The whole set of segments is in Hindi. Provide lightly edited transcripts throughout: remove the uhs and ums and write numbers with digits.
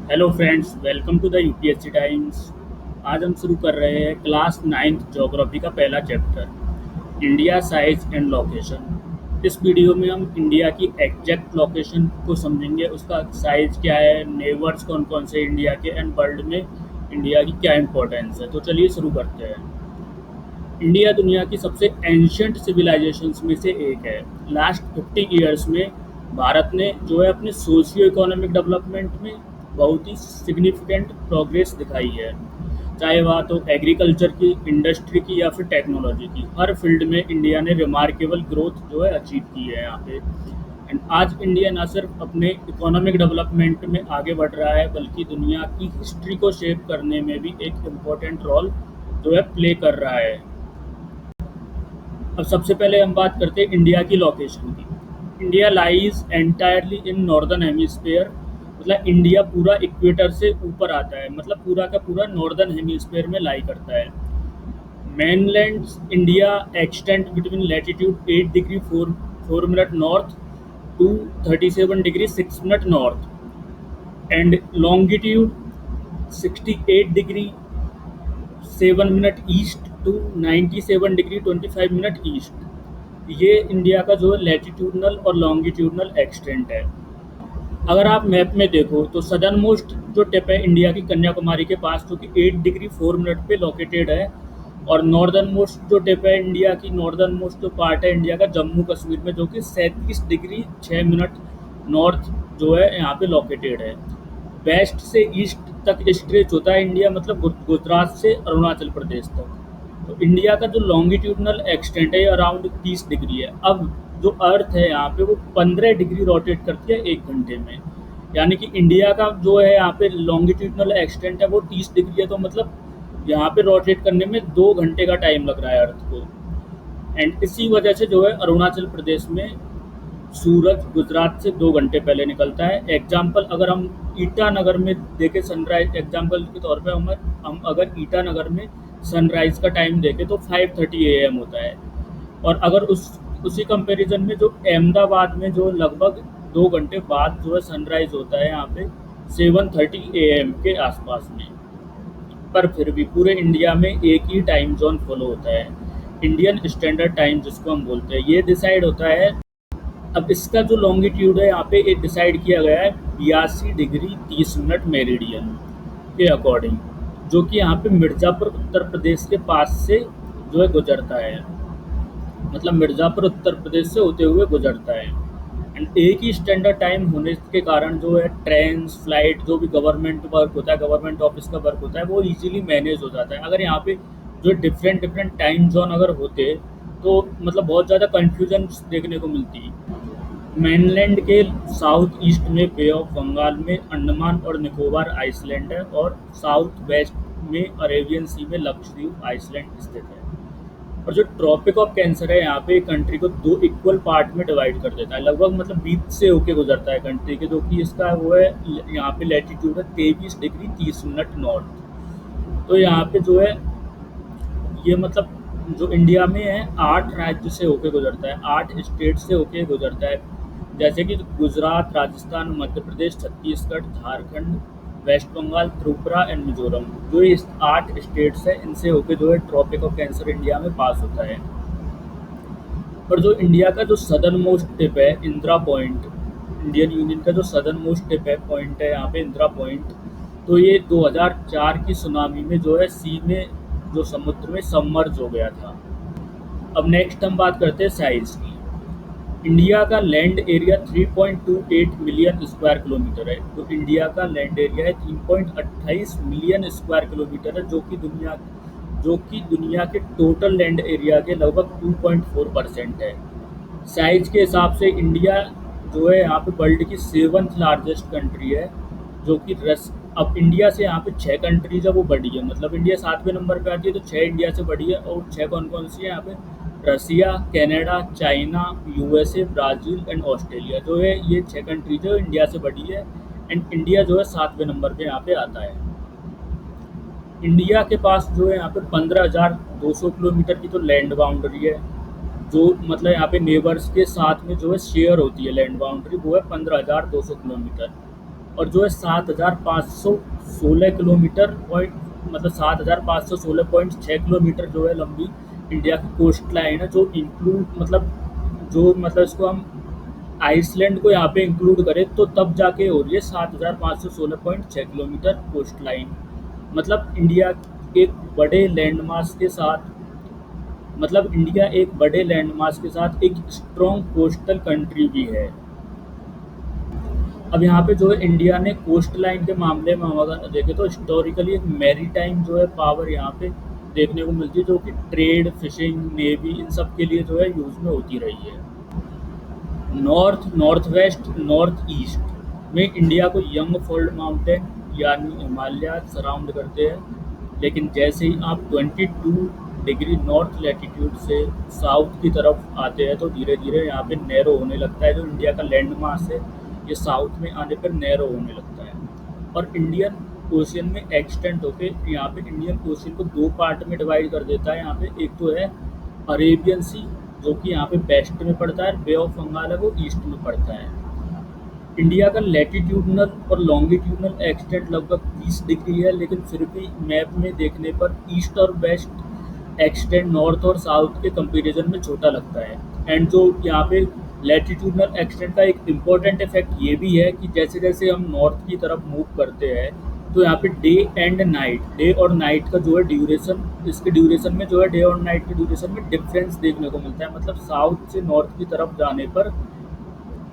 Hello friends, welcome to the UPSC times. आज हम शुरू कर रहे हैं क्लास 9th ज्योग्राफी का पहला chapter, India size and location. इस वीडियो में हम इंडिया की एग्जैक्ट लोकेशन को समझेंगे, उसका साइज़ क्या है, नेबर्स कौन कौन से इंडिया के, एंड वर्ल्ड में इंडिया की क्या इंपॉर्टेंस है। तो चलिए शुरू करते हैं। इंडिया दुनिया की सबसे एंशियंट सिविलाइजेशंस में से एक है। लास्ट 50 ईयर्स में भारत ने जो है अपने सोशियो इकोनॉमिक डेवलपमेंट में बहुत ही सिग्निफिकेंट प्रोग्रेस दिखाई है। चाहे वह तो एग्रीकल्चर की, इंडस्ट्री की या फिर टेक्नोलॉजी की, हर फील्ड में इंडिया ने रिमार्केबल ग्रोथ जो है अचीव की है यहाँ पे। एंड आज इंडिया ना सिर्फ अपने इकोनॉमिक डेवलपमेंट में आगे बढ़ रहा है, बल्कि दुनिया की हिस्ट्री को शेप करने में भी एक इम्पोर्टेंट रोल जो है प्ले कर रहा है। अब सबसे पहले हम बात करते हैं इंडिया की लोकेशन की। India lies entirely in northern hemisphere, मतलब इंडिया पूरा इक्वेटर से ऊपर आता है, मतलब पूरा का पूरा नॉर्दर्न हेमिस्फीयर में लाई करता है। Mainland India extend between latitude 8 degree 4 minute north to 37 degree 6 minute north, and longitude 68 degree 7 minute east to 97 degree 25 minute east. ये इंडिया का जो है लैटिट्यूडनल और लॉन्गिट्यूडनल एक्सटेंट है। अगर आप मैप में देखो तो सदर्न मोस्ट जो टिप है इंडिया की कन्याकुमारी के पास, जो कि 8 डिग्री 4 मिनट पे लोकेटेड है। और नॉर्दर्न मोस्ट जो टिप है इंडिया की, नॉर्दर्न मोस्ट जो पार्ट है इंडिया का, जम्मू कश्मीर में, जो कि 37 डिग्री 6 मिनट नॉर्थ जो है यहाँ पे लोकेटेड है। वेस्ट से ईस्ट तक स्ट्रेच होता है इंडिया, मतलब गुजरात से अरुणाचल प्रदेश तक। तो इंडिया का जो लॉन्गिट्यूडनल एक्सटेंट है अराउंड 30 डिग्री है। अब जो अर्थ है यहाँ पे वो 15 डिग्री रोटेट करती है 1 घंटे में। यानी कि इंडिया का जो है यहाँ पे लॉन्गिट्यूडनल एक्सटेंट है वो 30 डिग्री है, तो मतलब यहाँ पे रोटेट करने में 2 घंटे का टाइम लग रहा है अर्थ को। एंड इसी वजह से जो है अरुणाचल प्रदेश में सूरज गुजरात से 2 घंटे पहले निकलता है। एग्जाम्पल अगर हम ईटानगर में देखें सनराइज, एग्जाम्पल के तौर पे हम अगर ईटानगर में सनराइज का टाइम देखें तो 5:30 AM होता है। और अगर उसी कंपैरिजन में जो अहमदाबाद में जो लगभग 2 घंटे बाद जो है सनराइज होता है यहाँ पे 7:30 AM के आसपास में। पर फिर भी पूरे इंडिया में एक ही टाइम जोन फॉलो होता है, इंडियन स्टैंडर्ड टाइम जिसको हम बोलते हैं। ये डिसाइड होता है, अब इसका जो लॉन्गिट्यूड है यहाँ पे एक डिसाइड किया गया है 82 डिग्री 30 मिनट मेरिडियन के अकॉर्डिंग, जो कि यहाँ पे मिर्ज़ापुर उत्तर प्रदेश के पास से जो है गुजरता है। मतलब मिर्ज़ापुर उत्तर प्रदेश से होते हुए गुजरता है। एंड एक ही स्टैंडर्ड टाइम होने के कारण जो है ट्रेन, फ्लाइट, जो भी गवर्नमेंट वर्क होता है, गवर्नमेंट ऑफिस का वर्क होता है, वो इजीली मैनेज हो जाता है। अगर यहाँ पे जो डिफरेंट डिफरेंट टाइम जोन अगर होते तो मतलब बहुत ज़्यादा कन्फ्यूजन देखने को मिलती। मेनलैंड के साउथ ईस्ट में बे ऑफ बंगाल में अंडमान और निकोबार आइसलैंड है, और साउथ वेस्ट में अरेबियन सी में लक्षद्वीप आइसलैंड स्थित है। और जो ट्रॉपिक ऑफ कैंसर है यहाँ पे कंट्री को 2 इक्वल पार्ट में डिवाइड कर देता है, लगभग मतलब बीच से होके गुजरता है कंट्री के, जो कि इसका वो है यहाँ पे लैटिट्यूड है 23 डिग्री 30 मिनट नॉर्थ। तो यहाँ पे जो है ये मतलब जो इंडिया में है 8 राज्य से होके गुजरता है, 8 स्टेट से होके गुजरता है, जैसे कि गुजरात, राजस्थान, मध्य प्रदेश, छत्तीसगढ़, झारखंड, वेस्ट बंगाल, त्रिपुरा एंड मिजोरम। जो इस 8 स्टेट्स है इनसे होके जो है ट्रॉपिक ऑफ कैंसर इंडिया में पास होता है। और जो इंडिया का जो सदर्न मोस्ट टिप है इंदिरा पॉइंट, इंडियन यूनियन का जो सदर्न मोस्ट टिप है पॉइंट है यहाँ पे इंदिरा पॉइंट, तो ये 2004 की सुनामी में जो है सी में जो समुद्र में सबमर्ज हो गया था। अब नेक्स्ट हम बात करते हैं साइज की। इंडिया का land area 3.28 million square kilometre है। तो इंडिया का लैंड एरिया है 3.28 मिलियन स्क्वायर किलोमीटर है, जो कि दुनिया के टोटल लैंड एरिया के लगभग 2.4% है। साइज के हिसाब से इंडिया जो है यहाँ पे वर्ल्ड की 7th लार्जेस्ट कंट्री है, जो कि अब इंडिया से यहाँ पे 6 कंट्रीज है वो बड़ी है, मतलब इंडिया 7वें नंबर पे आती है तो 6 इंडिया से बड़ी है। और 6 कौन कौन सी है यहाँ पे? Russia, Canada, China, USA, Brazil and Australia. जो है ये 6 कंट्रीज है इंडिया से बड़ी है। एंड इंडिया जो है 7वें नंबर पे यहाँ पे आता है। इंडिया के पास जो है यहाँ पे 15,200 किलोमीटर की तो लैंड बाउंड्री है, जो मतलब यहाँ पे नेबर्स के साथ में जो है शेयर होती है लैंड बाउंड्री, वो है 15,200 किलोमीटर। और जो है 7,516 पॉइंट मतलब 7,516.6 किलोमीटर जो है लंबी इंडिया की कोस्ट लाइन है, जो इंक्लूड मतलब इसको हम आइसलैंड को यहाँ पे इंक्लूड करें तो तब जाके हो रही है 7,516.6 किलोमीटर कोस्ट लाइन। मतलब इंडिया एक बड़े लैंडमास के साथ इंडिया एक बड़े लैंडमास के साथ एक स्ट्रॉन्ग कोस्टल कंट्री भी है। अब यहाँ पे जो है इंडिया ने कोस्ट लाइन के मामले में हम अगर देखें तो हिस्टोरिकली एक मैरीटाइम जो है पावर यहाँ पे देखने को मिलती है, जो कि ट्रेड, फिशिंग, नेवी इन सब के लिए जो है यूज़ में होती रही है। North, north west, north east में इंडिया को यंग फोल्ड माउंटेन यानी हिमालय सराउंड करते हैं, लेकिन जैसे ही आप 22 डिग्री नॉर्थ लैटिट्यूड से साउथ की तरफ आते हैं तो धीरे धीरे यहाँ पे नैरो होने लगता है। जो इंडिया का लैंड मास है ये साउथ में आने पर नैरो होने लगता है और इंडियन ओशियन में एक्सटेंड होके यहाँ पे इंडियन ओशियन को दो पार्ट में डिवाइड कर देता है। यहाँ पे एक तो है अरेबियन सी, जो कि यहाँ पे वेस्ट में पड़ता है, बे ऑफ बंगाल है वो ईस्ट में पड़ता है। इंडिया का लैटिट्यूडनल और लॉन्गिट्यूडनल एक्सटेंट लगभग 30 डिग्री है, लेकिन फिर भी मैप में देखने पर ईस्ट और वेस्ट एक्सटेंट नॉर्थ और साउथ के कंपैरिजन में छोटा लगता है। एंड जो यहाँ पे लैटिट्यूडनल एक्सटेंट का एक इम्पॉर्टेंट इफेक्ट ये भी है कि जैसे जैसे हम नॉर्थ की तरफ मूव करते हैं तो यहाँ पे डे और नाइट का जो है ड्यूरेशन, इसके ड्यूरेशन में जो है डे और नाइट के ड्यूरेशन में डिफरेंस देखने को मिलता है। मतलब साउथ से नॉर्थ की तरफ जाने पर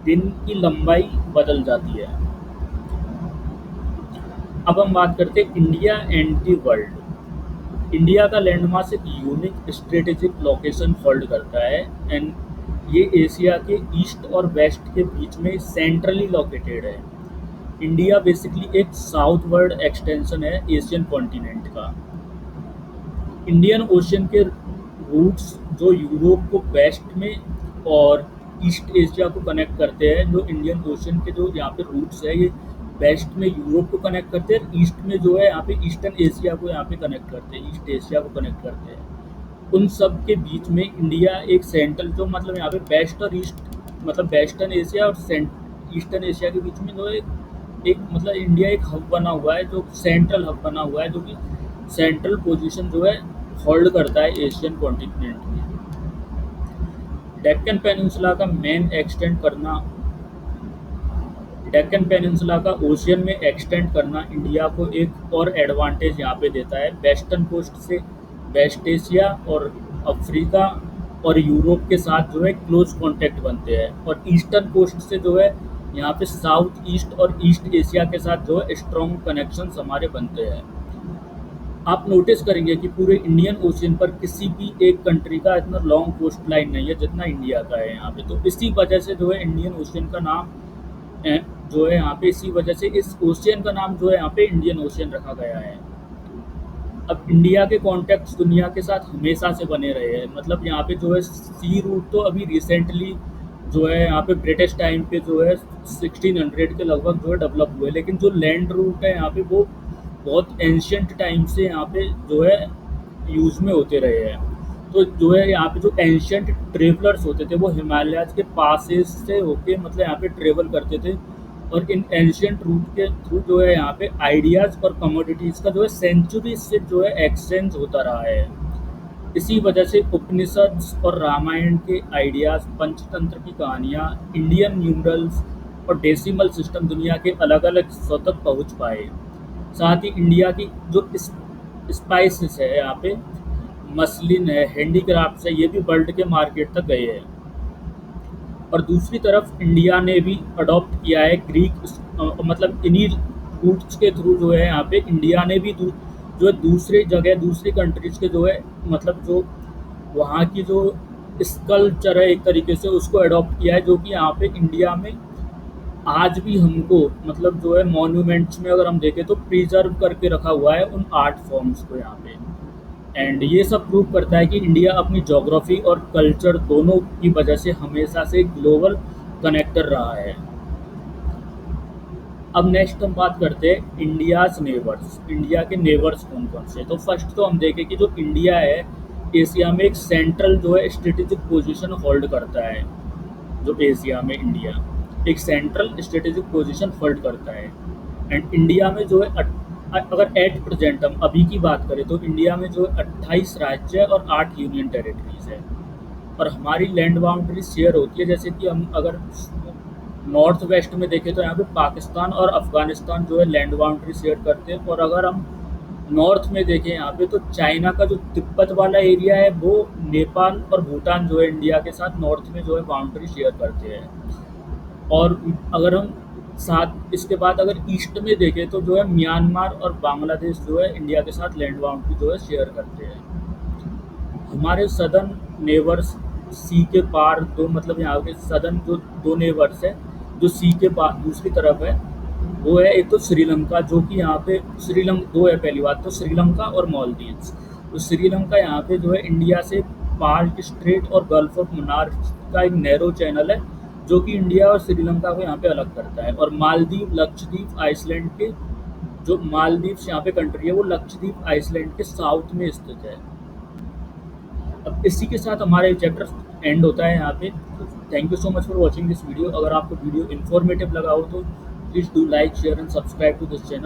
दिन की लंबाई बदल जाती है। अब हम बात करते हैं India and the world. India का लैंडमास एक यूनिक स्ट्रेटेजिक लोकेशन होल्ड करता है एंड ये एशिया के ईस्ट और वेस्ट के बीच में सेंट्रली लोकेटेड है। इंडिया बेसिकली एक साउथवर्ड एक्सटेंशन है एशियन कॉन्टिनेंट का। इंडियन ओशियन के रूट्स जो यूरोप को वेस्ट में और ईस्ट एशिया को कनेक्ट करते हैं, जो इंडियन ओशियन के जो यहाँ पे रूट्स है ये वेस्ट में यूरोप को कनेक्ट करते हैं, ईस्ट में जो है यहाँ पे ईस्टर्न एशिया को यहाँ पे कनेक्ट करते हैं, ईस्ट एशिया को कनेक्ट करते हैं। उन सब के बीच में इंडिया एक सेंट्रल जो मतलब यहाँ पे वेस्ट और ईस्ट मतलब वेस्टर्न एशिया और ईस्टर्न एशिया के बीच में जो एक मतलब इंडिया एक हब बना हुआ है, जो सेंट्रल हब बना हुआ है, जो कि सेंट्रल पोजीशन जो है होल्ड करता है एशियन कॉन्टिनेंट में। डेक्कन पेनिनसुला का ओशियन में एक्सटेंड करना इंडिया को एक और एडवांटेज यहाँ पे देता है। वेस्टर्न कोस्ट से वेस्ट एशिया और अफ्रीका और यूरोप के साथ जो है क्लोज कॉन्टैक्ट बनते हैं और ईस्टर्न कोस्ट से जो है यहाँ पे साउथ ईस्ट और ईस्ट एशिया के साथ जो है स्ट्रॉन्ग कनेक्शंस हमारे बनते हैं। आप नोटिस करेंगे कि पूरे इंडियन ओशियन पर किसी भी एक कंट्री का इतना लॉन्ग कोस्ट लाइन नहीं है जितना इंडिया का है यहाँ पे। तो इसी वजह से जो है इंडियन ओशियन का नाम जो है यहाँ पे इसी वजह से इस ओशियन का नाम जो है यहाँ पे इंडियन ओशियन रखा गया है। अब इंडिया के कॉन्टैक्ट्स दुनिया के साथ हमेशा से बने रहे हैं। मतलब यहाँ पे जो है सी रूट तो अभी रिसेंटली जो है यहाँ पे ब्रिटिश टाइम पे जो है 1600 के लगभग जो है डेवलप हुए, लेकिन जो लैंड रूट है यहाँ पे वो बहुत एंशियंट टाइम से यहाँ पे जो है यूज़ में होते रहे हैं। तो जो है यहाँ पे जो एंशियंट ट्रेवलर्स होते थे वो हिमालयाज के पासेस से होके मतलब यहाँ पे ट्रेवल करते थे और इन एंशियंट रूट के थ्रू जो है यहाँ पे आइडियाज़ और कमोडिटीज़ का जो है सेंचुरी से जो है एक्सचेंज होता रहा है। इसी वजह से उपनिषद्स और रामायण के आइडियाज़, पंचतंत्र की कहानियाँ, इंडियन न्यूमरल्स और डेसिमल सिस्टम दुनिया के अलग अलग हिस्सों तक पहुँच पाए। साथ ही इंडिया की जो स्पाइसेस है यहाँ पे मसलिन है, हैंडीक्राफ्ट्स है, ये भी वर्ल्ड के मार्केट तक गए हैं। और दूसरी तरफ इंडिया ने भी अडॉप्ट किया है ग्रीक मतलब इन्हीं रूट्स के थ्रू जो है यहाँ पे इंडिया ने भी जो है दूसरी जगह दूसरी कंट्रीज के जो है मतलब जो वहाँ की जो स्कल्पचर है एक तरीके से उसको अडॉप्ट किया है, जो कि यहाँ पे इंडिया में आज भी हमको मतलब जो है मॉन्यूमेंट्स में अगर हम देखें तो प्रिजर्व करके रखा हुआ है उन आर्ट फॉर्म्स को यहाँ पे। एंड ये सब प्रूव करता है कि इंडिया अपनी ज्योग्राफी और कल्चर दोनों की वजह से हमेशा से ग्लोबल कनेक्टर रहा है। अब नेक्स्ट हम बात करते हैं इंडियाज़ नेबर्स। इंडिया के नेबर्स कौन कौन से। तो फर्स्ट तो हम देखें कि जो इंडिया है एशिया में एक सेंट्रल जो है स्ट्रेटेजिक पोजीशन होल्ड करता है। जो एशिया में इंडिया एक सेंट्रल स्ट्रेटेजिक पोजीशन होल्ड करता है। एंड इंडिया में जो है अगर एट प्रेजेंट हम अभी की बात करें तो इंडिया में जो है 28 राज्य है और 8 यूनियन टेरिटरीज है। और हमारी लैंड बाउंड्री शेयर होती है, जैसे कि हम अगर नॉर्थ वेस्ट में देखें तो यहाँ पे पाकिस्तान और अफगानिस्तान जो है लैंड बाउंड्री शेयर करते हैं। और अगर हम नॉर्थ में देखें यहाँ पे तो चाइना का जो तिब्बत वाला एरिया है वो नेपाल और भूटान जो है इंडिया के साथ नॉर्थ में जो है बाउंड्री शेयर करते हैं। और अगर हम साथ इसके बाद अगर ईस्ट में देखें तो जो है म्यांमार और बांग्लादेश जो है इंडिया के साथ लैंड बाउंड्री जो है शेयर करते हैं। हमारे सदर्न नेबर्स सी के पार दो, मतलब यहाँ के सदर्न जो दो नेबर्स है जो सी के पार दूसरी तरफ है, वो है एक तो श्रीलंका, जो कि यहाँ पे श्रीलंका दो है। पहली बात तो श्रीलंका और मालदीव्स। तो श्रीलंका यहाँ पे जो है इंडिया से पार्क स्ट्रेट और गल्फ ऑफ मन्नार का एक नैरो चैनल है जो कि इंडिया और श्रीलंका को यहाँ पे अलग करता है। और मालदीव, लक्षद्वीप, आइसलैंड के जो मालदीव्स यहाँ पे कंट्री है वो लक्षद्वीप आइसलैंड के साउथ में स्थित है। अब इसी के साथ हमारा ये चैप्टर एंड होता है यहाँ पे। Thank you so much for watching this video. अगर आपको वीडियो इन्फॉर्मेटिव लगा हो तो please do like, share and subscribe to this channel.